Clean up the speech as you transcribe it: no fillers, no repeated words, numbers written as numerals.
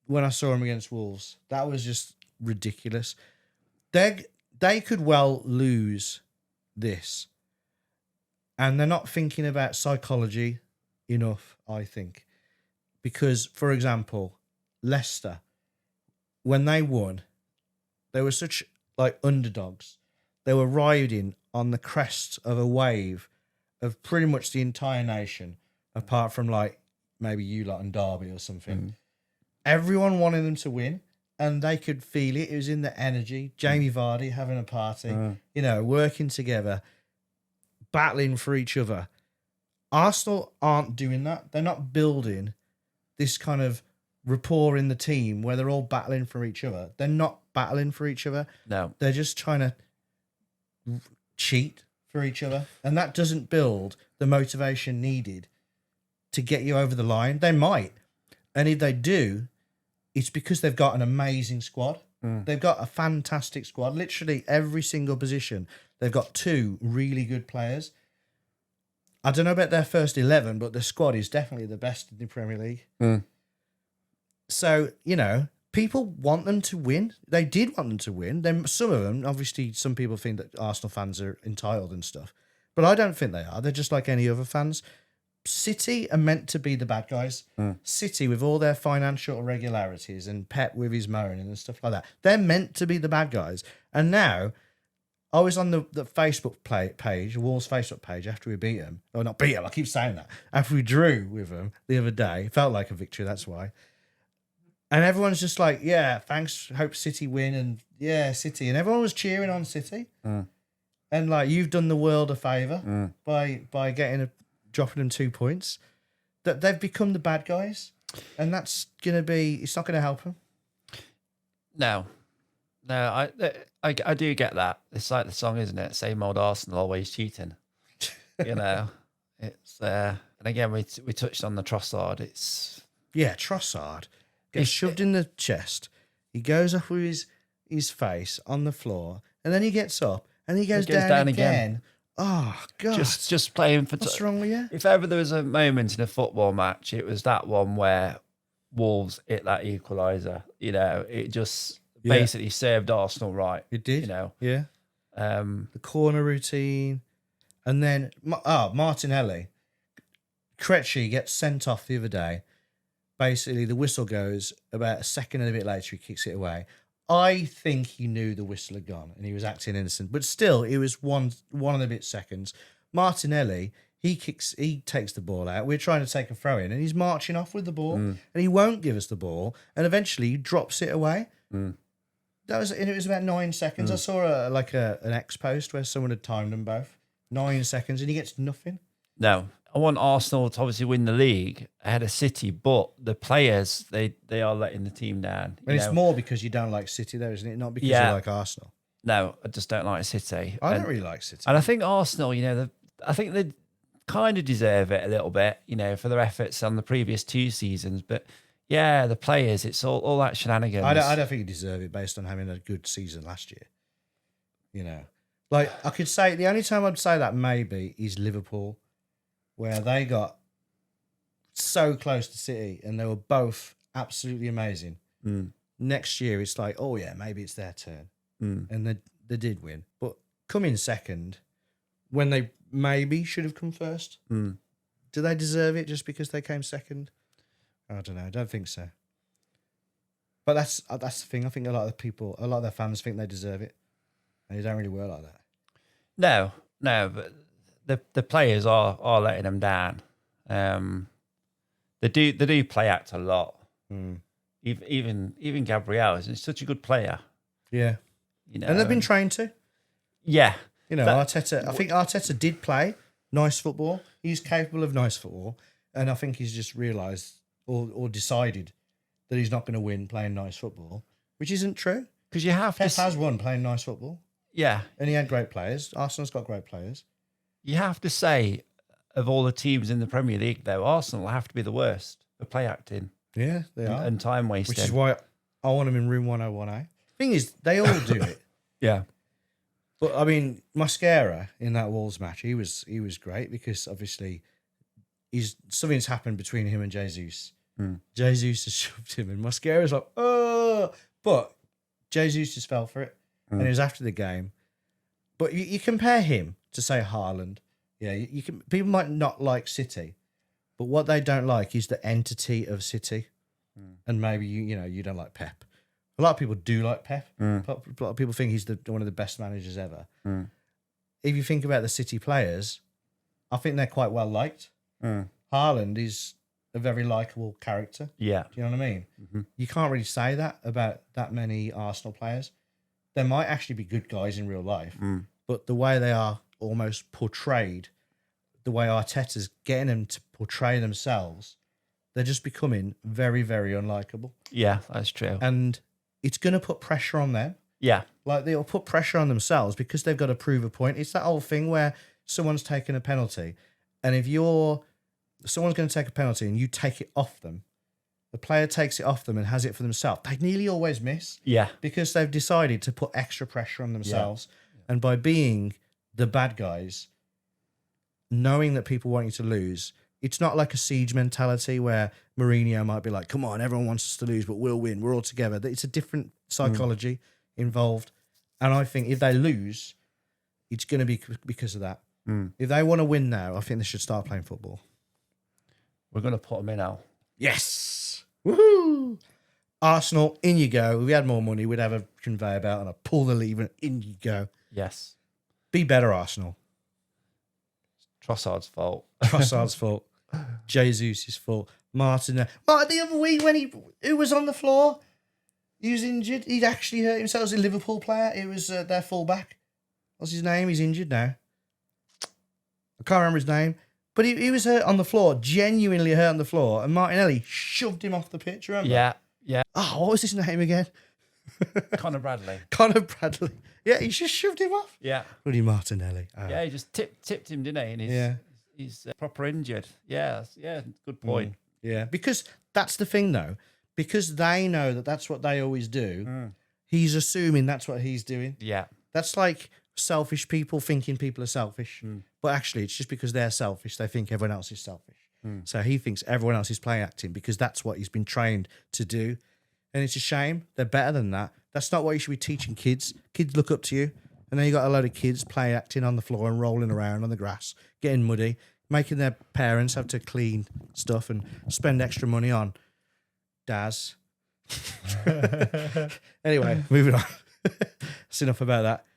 when I saw him against Wolves. That was just ridiculous. They could well lose this, and they're not thinking about psychology enough, I think. Because, for example, Leicester, when they won, they were such like underdogs. They were riding on the crest of a wave of pretty much the entire nation, apart from like maybe you lot and Derby or something. Everyone wanted them to win, and they could feel it. It was in the energy. Jamie Vardy having a party, working together, battling for each other. Arsenal aren't doing that. They're not building this kind of rapport in the team where they're all battling for each other. They're not battling for each other. No. They're just trying to cheat for each other. And that doesn't build the motivation needed to get you over the line. They might. And if they do, it's because they've got an amazing squad. They've got a fantastic squad. Literally every single position. They've got 2 really good players. I don't know about their first 11, but the squad is definitely the best in the Premier League. So, people want them to win. They did want them to win. Then some of them, obviously, some people think that Arsenal fans are entitled and stuff. But I don't think they are. They're just like any other fans. City are meant to be the bad guys. City, with all their financial irregularities and Pep with his moaning and stuff like that, they're meant to be the bad guys. And now, I was on the Facebook page, Wolves Facebook page, after we beat them. Oh, not beat them, I keep saying that. After we drew with them the other day. It felt like a victory, that's why. And everyone's just like, yeah, thanks, hope City win, and yeah, City. And everyone was cheering on City. And like, you've done the world a favour by dropping them 2 points. That they've become the bad guys. And that's going to be, it's not going to help them. No, I do get that. It's like the song, isn't it? Same old Arsenal, always cheating. It's and again we touched on the Trossard. Trossard gets shoved in the chest. He goes up with his face on the floor, and then he gets up and he goes down again. Oh God! Just playing for. What's wrong with you? If ever there was a moment in a football match, it was that one where Wolves hit that equaliser. It just. Basically served Arsenal right. It did. Yeah. The corner routine. And then, Martinelli. Krejci gets sent off the other day. Basically, the whistle goes about a second and a bit later, he kicks it away. I think he knew the whistle had gone and he was acting innocent. But still, it was one and a bit seconds. Martinelli, he takes the ball out. We're trying to take a throw in and he's marching off with the ball. And he won't give us the ball. And eventually, he drops it away. It was about 9 seconds. I saw an X post where someone had timed them both. 9 seconds, and he gets nothing. No, I want Arsenal to obviously win the league ahead of City, but the players they are letting the team down. And it's more because you don't like City, though, isn't it? Not because you like Arsenal. No, I just don't like City. I don't really like City, and I think Arsenal, I think they kind of deserve it a little bit, for their efforts on the previous 2 seasons, but. Yeah, the players, it's all that shenanigans. I don't think you deserve it based on having a good season last year. Like, I could say, the only time I'd say that maybe is Liverpool, where they got so close to City and they were both absolutely amazing. Next year, it's like, oh yeah, maybe it's their turn. And they did win. But coming second, when they maybe should have come first, do they deserve it just because they came second? I don't know. I don't think so. But that's the thing. I think a lot of their fans think they deserve it, and they don't really work like that. No, but the players are letting them down. They do play act a lot. Even Gabriel is such a good player. Yeah, and they've been trained to. Yeah, Arteta. I think Arteta did play nice football. He's capable of nice football, and I think he's just realised. Or decided that he's not going to win playing nice football, which isn't true. Because Pep has won playing nice football. Yeah. And he had great players. Arsenal's got great players. You have to say, of all the teams in the Premier League, though, Arsenal have to be the worst for play acting. Yeah, they are. And time wasting. Which is why I want them in room 101A. Thing is, they all do it. Yeah. But, I mean, Mosquera in that Wolves match, he was great because, obviously, something's happened between him and Jesus. Jesus has shoved him, and Mosquera's like, oh, but Jesus just fell for it, and it was after the game. But you compare him to say Haaland, yeah, you can. People might not like City, but what they don't like is the entity of City, and maybe you don't like Pep. A lot of people do like Pep. A lot of people think he's one of the best managers ever. If you think about the City players, I think they're quite well liked. Haaland is a very likable character. Yeah. Do you know what I mean? You can't really say that about that many Arsenal players. They might actually be good guys in real life, but the way they are almost portrayed, the way Arteta's getting them to portray themselves, they're just becoming very, very unlikable. Yeah, that's true. And it's going to put pressure on them. Yeah. Like, they'll put pressure on themselves because they've got to prove a point. It's that old thing where someone's taken a penalty, and if someone's going to take a penalty and you take it off them, the player takes it off them and has it for themselves, they nearly always miss. Yeah. Because they've decided to put extra pressure on themselves. And by being the bad guys, knowing that people want you to lose, it's not like a siege mentality where Mourinho might be like, come on, everyone wants us to lose, but we'll win. We're all together. It's a different psychology involved. And I think if they lose, it's going to be because of that. If they want to win now, I think they should start playing football. We're going to put them in now. Yes. Woohoo. Arsenal, in you go. If we had more money, we'd have a conveyor belt and a pull the lever and in you go. Yes. Be better, Arsenal. Trossard's fault. Trossard's fault. Jesus' fault. Martin, the other week when who was on the floor, he was injured. He'd actually hurt himself. It was a Liverpool player. It was their fullback. What's his name? He's injured now. I can't remember his name. But he was hurt on the floor, genuinely hurt on the floor, and Martinelli shoved him off the pitch, remember? Yeah. Oh, what was his name again? Conor Bradley. Conor Bradley. Yeah, he just shoved him off. Yeah. Bloody Martinelli. Oh. Yeah, he just tipped him, didn't he? And he's proper injured. Yeah, good point. Yeah, because that's the thing, though. Because they know that that's what they always do, he's assuming that's what he's doing. Yeah. That's like selfish people thinking people are selfish. But actually, it's just because they're selfish, they think everyone else is selfish. So he thinks everyone else is play acting because that's what he's been trained to do. And it's a shame. They're better than that. That's not what you should be teaching kids. Kids look up to you. And then you got a load of kids play acting on the floor and rolling around on the grass, getting muddy, making their parents have to clean stuff and spend extra money on Daz. Anyway, moving on. That's enough about that.